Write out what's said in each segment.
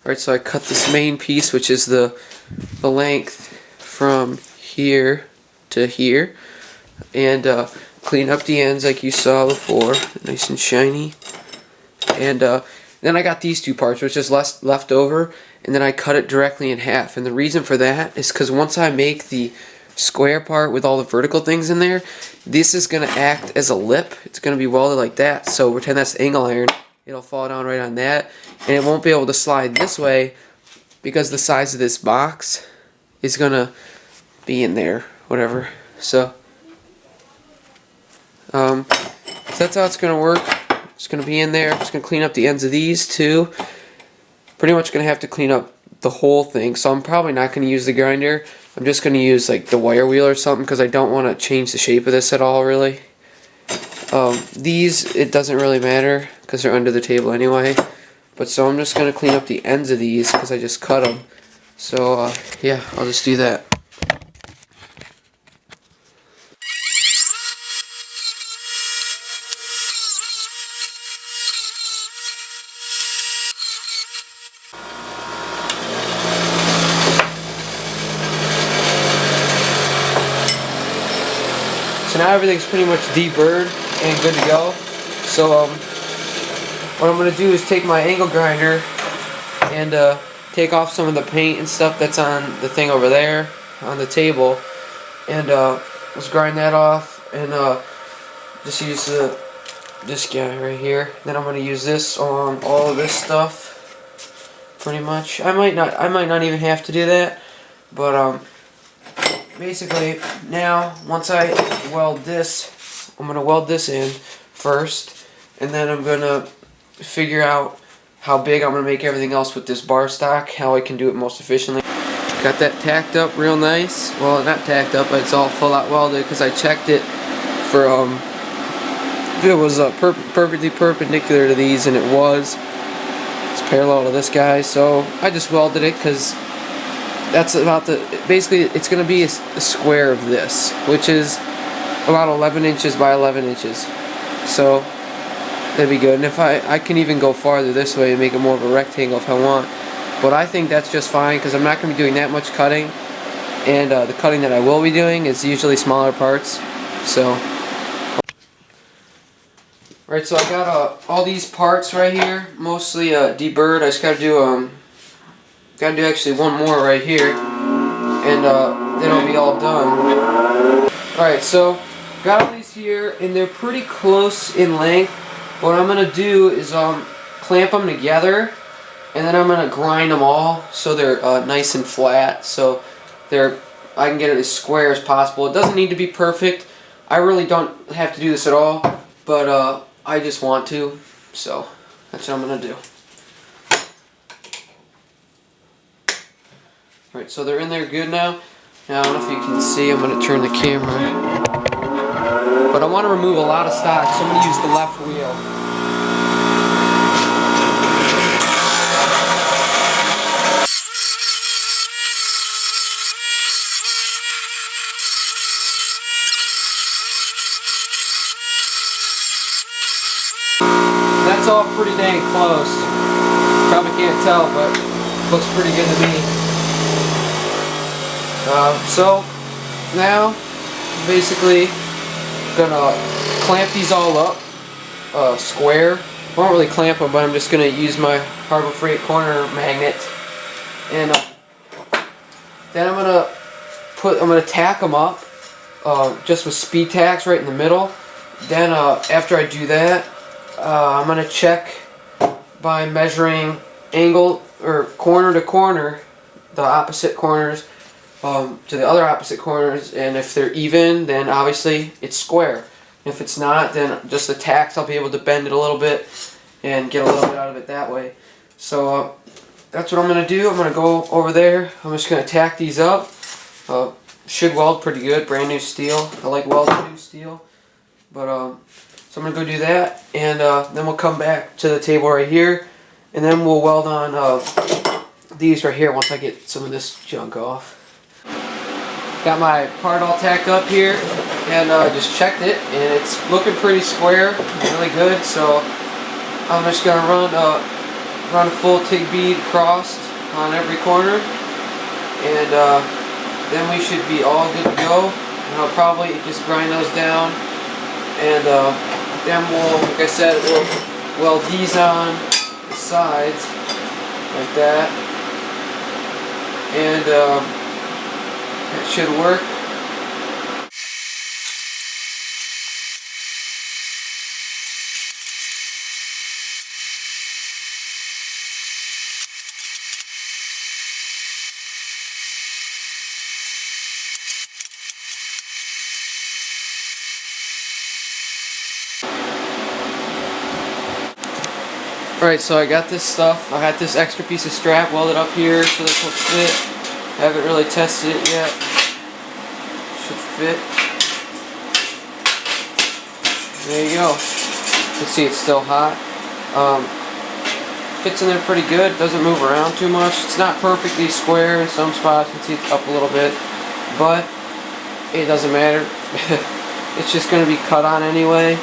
Alright, so I cut this main piece, which is the length from here to here, and clean up the ends like you saw before, nice and shiny. And then I got these two parts, which is left over, and then I cut it directly in half. And the reason for that is because once I make the square part with all the vertical things in there, this is going to act as a lip. It's going to be welded like that. So pretend that's the angle iron. It'll fall down right on that, and it won't be able to slide this way because the size of this box is going to be in there, whatever. So that's how it's going to work. It's going to be in there. I'm just going to clean up the ends of these too. Pretty much going to have to clean up the whole thing, so I'm probably not going to use the grinder. I'm just going to use like the wire wheel or something because I don't want to change the shape of this at all really. These, it doesn't really matter because they're under the table anyway. But so I'm just going to clean up the ends of these because I just cut them. So yeah, I'll just do that. So now everything's pretty much deburred and good to go. So what I'm going to do is take my angle grinder and take off some of the paint and stuff that's on the thing over there on the table, and let's grind that off, and just use this guy right here. Then I'm going to use this on all of this stuff pretty much. I might not even have to do that, but basically now once I weld this, I'm going to weld this in first, and then I'm going to figure out how big I'm going to make everything else with this bar stock, how I can do it most efficiently. Got that tacked up real nice. Well, not tacked up, but it's all full out welded because I checked it for if it was perfectly perpendicular to these, and it was. It's parallel to this guy, so I just welded it because that's about basically it's going to be a square of this, which is about 11 inches by 11 inches. So that'd be good. And if I can even go farther this way and make it more of a rectangle if I want. But I think that's just fine because I'm not going to be doing that much cutting. And the cutting that I will be doing is usually smaller parts. So, alright, so I got all these parts right here, mostly deburred. I just got to do actually one more right here, and then I'll be all done. Alright, so got all these here, and they're pretty close in length. What I'm going to do is clamp them together, and then I'm going to grind them all so they're nice and flat, so I can get it as square as possible. It doesn't need to be perfect. I really don't have to do this at all, but I just want to, so that's what I'm going to do. Alright, so they're in there good now. Now, I don't know if you can see, I'm going to turn the camera. But I want to remove a lot of stock, so I'm going to use the left wheel. That's all pretty dang close. Probably can't tell, but looks pretty good to me. So now, basically, gonna clamp these all up square. I won't really clamp them, but I'm just gonna use my Harbor Freight corner magnet, and then I'm gonna tack them up just with speed tacks right in the middle. Then after I do that, I'm gonna check by measuring angle or corner to corner, the opposite corners to the other opposite corners, and if they're even, then obviously it's square. If it's not, then just the tacks, I'll be able to bend it a little bit and get a little bit out of it that way. So that's what I'm going to do. I'm going to go over there. I'm just going to tack these up. Should weld pretty good, brand new steel. I like welding new steel. But so I'm going to go do that, and then we'll come back to the table right here, and then we'll weld on these right here once I get some of this junk off. Got my part all tacked up here, and just checked it, and it's looking pretty square, really good. So I'm just gonna run run a full TIG bead crossed on every corner, and then we should be all good to go. And I'll probably just grind those down, and then we'll, like I said, we'll weld these on the sides like that, and it should work. Alright, so I got this stuff. I got this extra piece of strap welded up here so this will fit. Haven't really tested it yet. Should fit. There you go. You can see it's still hot. Fits in there pretty good. Doesn't move around too much. It's not perfectly square in some spots. You can see it's up a little bit, but it doesn't matter. It's just going to be cut on anyway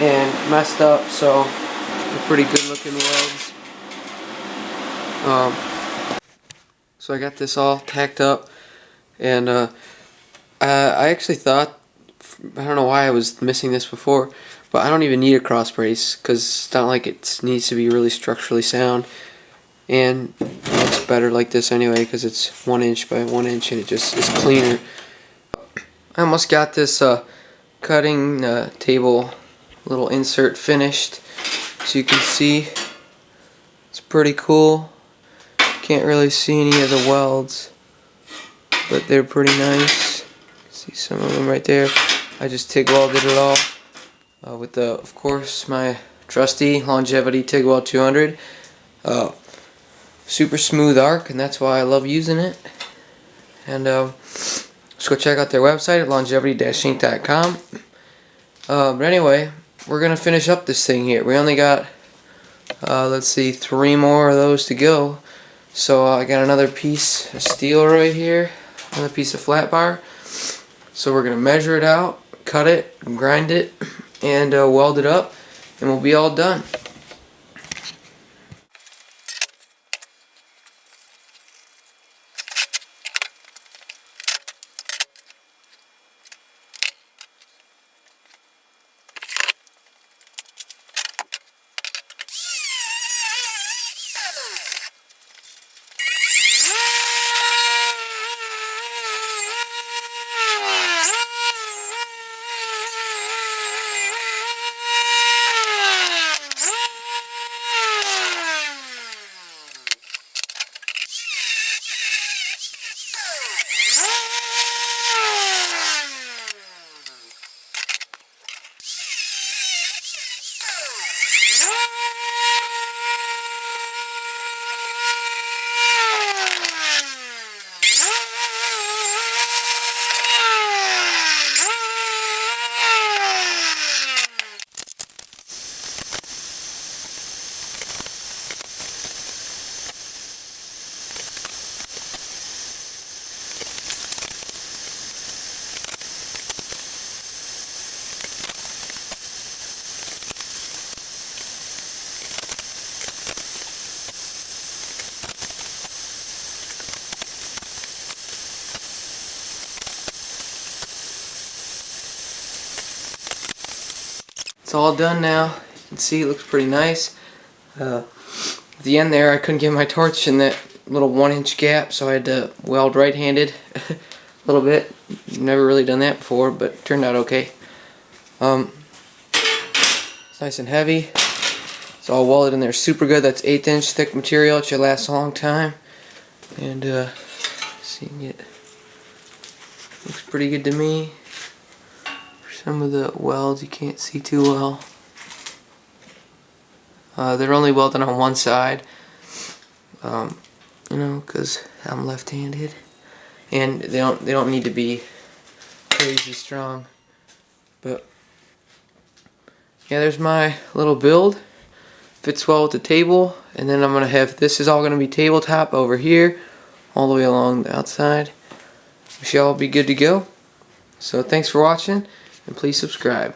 and messed up, so they're pretty good looking welds. So I got this all tacked up, and I actually thought, I don't know why I was missing this before, but I don't even need a cross brace because it's not like it needs to be really structurally sound, and it looks better like this anyway because it's 1 inch by 1 inch and it just is cleaner. I almost got this cutting table little insert finished. So you can see it's pretty cool. Can't really see any of the welds, but they're pretty nice. See some of them right there. I just TIG welded it all with the, of course, my trusty Longevity TIG Weld 200. Super smooth arc, and that's why I love using it. And just go check out their website at longevity-inc.com. But anyway, we're gonna finish up this thing here. We only got let's see, 3 more of those to go. So I got another piece of steel right here, another piece of flat bar. So we're gonna measure it out, cut it, grind it, and weld it up, and we'll be all done. It's all done now. You can see it looks pretty nice. At the end there, I couldn't get my torch in that little 1 inch gap, so I had to weld right-handed a little bit. Never really done that before, but it turned out okay. It's nice and heavy. It's all welded in there super good. That's 1/8 inch thick material. It should last a long time. And seeing it looks pretty good to me. Some of the welds you can't see too well. They're only welded on one side, you know, because I'm left-handed, and they don't need to be crazy strong. But yeah, there's my little build. Fits well with the table, and then I'm gonna have this is all gonna be tabletop over here, all the way along the outside. We should all be good to go. So thanks for watching, and please subscribe.